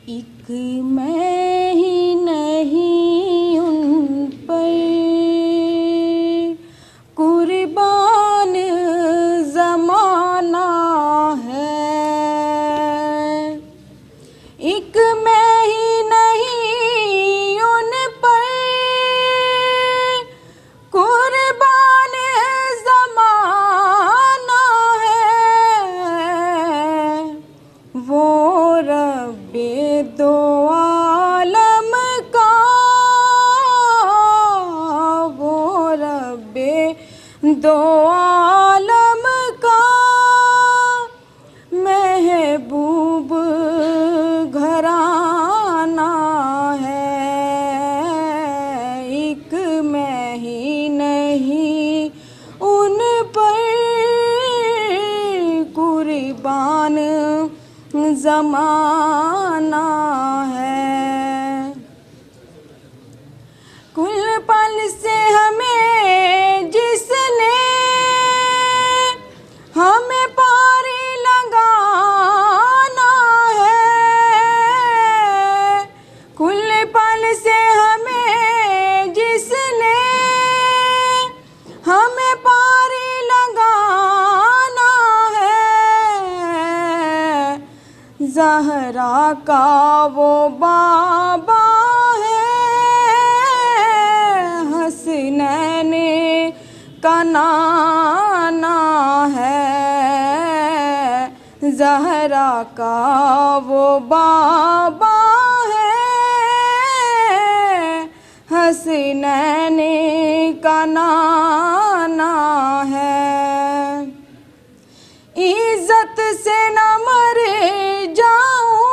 एक मैं ही नहीं उन पर कुर्बान ज़माना है। एक मैं ही नहीं उन पर कुर्बान ज़माना है। वो रब्बे दो आलम का, वो रब्बे दो आलम का महबूब घराना है। एक मैं ही नहीं उन पर कुर्बान ज़माना है। कुल पल से हमें जिसने हमें पारी लगाना है। कुल पल से हमें जिसने हमें पारी लगाना है। ज़हरा का वो बाबा हसनैन का नाना है। ज़हरा का वो बाबा है हसनैन का नाना है। इज़्ज़त से न मर जाऊं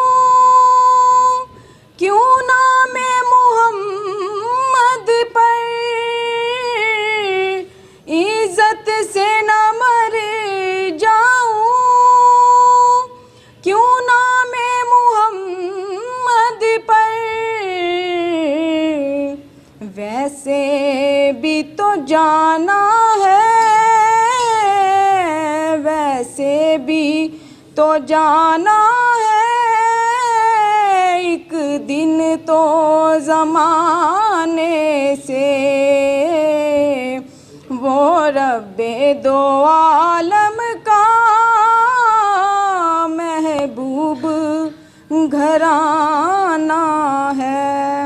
क्यों नाम मुहम्मद पर। इज़्ज़त से न मर जाऊं क्यों नाम मुहम्मद पर। वैसे भी तो जाना है, वैसे भी तो जाना है। एक दिन तो ज़माने से वो रब्बे दो आलम का महबूब घराना है।